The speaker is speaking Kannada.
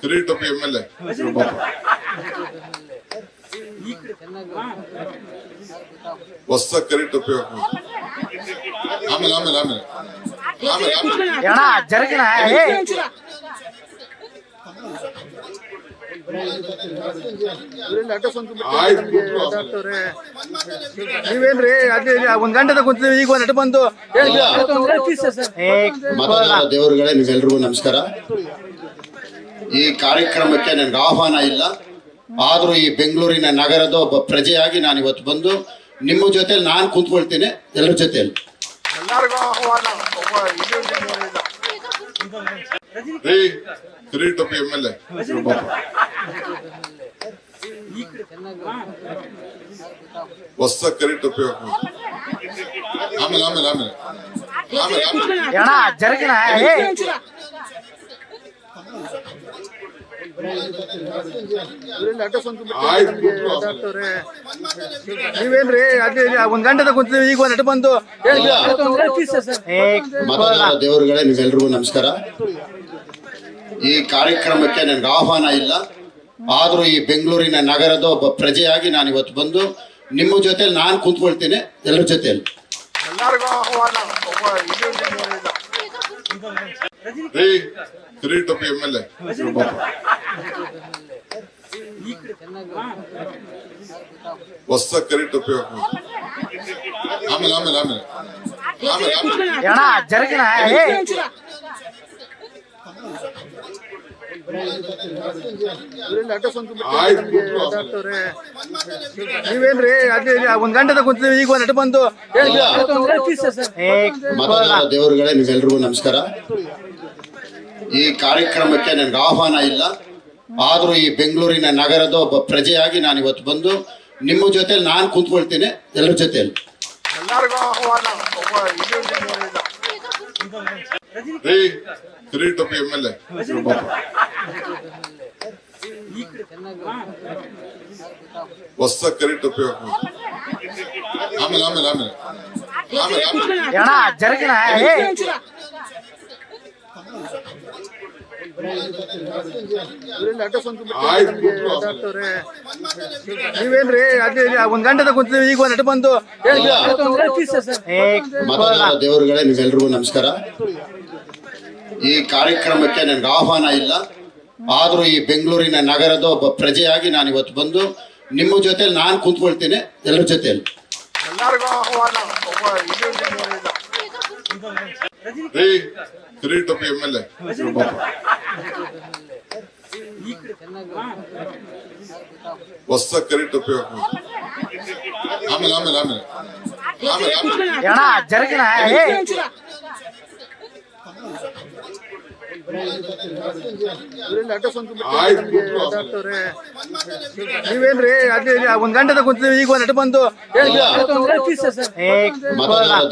ಕಿರೀಟೊಪ್ಪಿ MLA ಹೊಸ ಕಿರೀಟೊಪ್ಪಿ ಆಮೇಲೆ ಆಮೇಲೆ ಆಮೇಲೆ ನೀವೇನ್ರಿ ಅದೇ ಒಂದ್ ಗಂಟೆದ ಕುಂತಿದ್ದೀವಿ, ಈಗ ಒಂದ್ ಬಂದು ಮತದಾರ ದೇವರುಗಳೇ, ನೀವೆಲ್ರಿಗೂ ನಮಸ್ಕಾರ. ಈ ಕಾರ್ಯಕ್ರಮಕ್ಕೆ ನನಗೆ ಆಹ್ವಾನ ಇಲ್ಲ, ಆದ್ರೂ ಈ ಬೆಂಗಳೂರಿನ ನಗರದ ಒಬ್ಬ ಪ್ರಜೆಯಾಗಿ ನಾನು ಇವತ್ತು ಬಂದು ನಿಮ್ಮ ಜೊತೆಲಿ ನಾನು ಕುಂತ್ಕೊಳ್ತೀನಿ, ಎಲ್ಲರ ಜೊತೆಯಲ್ಲಿ. ಕಿರೀಟೊಪ್ಪಿ MLA ಹೊಸ ಕಿರೀಟೊಪ್ಪಿ ಆಮೇಲೆ ಆಮೇಲೆ ಆಮೇಲೆ ನೀವೇನ್ರಿ ಅದೇ ಒಂದ್ ಗಂಟೆದ ಕುಂತಿದ್ದೀವಿ, ಈಗ ಒಂದ್ ಬಂದು ಮತದಾರ ದೇವರುಗಳೇ, ನೀವೆಲ್ರಿಗೂ ನಮಸ್ಕಾರ. ಈ ಕಾರ್ಯಕ್ರಮಕ್ಕೆ ನನಗೆ ಆಹ್ವಾನ ಇಲ್ಲ, ಆದ್ರೂ ಈ ಬೆಂಗಳೂರಿನ ನಗರದ ಒಬ್ಬ ಪ್ರಜೆಯಾಗಿ ನಾನು ಇವತ್ತು ಬಂದು ನಿಮ್ಮ ಜೊತೆಲಿ ನಾನು ಕುಂತ್ಕೊಳ್ತೀನಿ, ಎಲ್ಲರ ಜೊತೆಯಲ್ಲಿ. ಕಿರೀಟೊಪ್ಪಿ MLA ಹೊಸ ಕಿರೀಟೊಪ್ಪಿ ಆಮೇಲೆ ಆಮೇಲೆ ಆಮೇಲೆ ನೀವೇನ್ರಿ ಅದೇ ಒಂದ್ ಗಂಟೆದ ಕುಂತಿದ್ದೀವಿ, ಈಗ ಒಂದ್ ಬಂದು ಮತದಾರ ದೇವರುಗಳೇ, ನೀವೆಲ್ರಿಗೂ ನಮಸ್ಕಾರ. ಈ ಕಾರ್ಯಕ್ರಮಕ್ಕೆ ನನಗೆ ಆಹ್ವಾನ ಇಲ್ಲ, ಆದ್ರೂ ಈ ಬೆಂಗಳೂರಿನ ನಗರದ ಒಬ್ಬ ಪ್ರಜೆಯಾಗಿ ನಾನು ಇವತ್ತು ಬಂದು ನಿಮ್ಮ ಜೊತೆಲಿ ನಾನು ಕುಂತ್ಕೊಳ್ತೀನಿ, ಎಲ್ಲರ ಜೊತೆಯಲ್ಲಿ. ಕಿರೀಟೊಪ್ಪಿ MLA ಹೊಸ ಕಿರೀಟೊಪ್ಪಿ ಆಮೇಲೆ ಆಮೇಲೆ ಆಮೇಲೆ ನೀವೇನ್ರಿ ಅದೇ ಒಂದ್ ಗಂಟೆದ ಕುಂತಿದ್ದೀವಿ, ಈಗ ಒಂದ್ ಬಂದು ಮತದಾರ ದೇವರುಗಳೇ, ನೀವೆಲ್ರಿಗೂ ನಮಸ್ಕಾರ. ಈ ಕಾರ್ಯಕ್ರಮಕ್ಕೆ ನನಗೆ ಆಹ್ವಾನ ಇಲ್ಲ, ಆದ್ರೂ ಈ ಬೆಂಗಳೂರಿನ ನಗರದ ಒಬ್ಬ ಪ್ರಜೆಯಾಗಿ ನಾನು ಇವತ್ತು ಬಂದು ನಿಮ್ಮ ಜೊತೆಲಿ ನಾನು ಕುಂತ್ಕೊಳ್ತೀನಿ, ಎಲ್ಲರ ಜೊತೆಯಲ್ಲಿ. ಕಿರೀಟೊಪ್ಪಿ MLA ಹೊಸ ಕಿರೀಟೊಪ್ಪಿ ಆಮೇಲೆ ಆಮೇಲೆ ಆಮೇಲೆ ನೀವೇನ್ರಿ ಅದೇ ಒಂದ್ ಗಂಟೆದ ಕುಂತಿದ್ದೀವಿ, ಈಗ ಒಂದ್ ಬಂದು ಮತದಾರ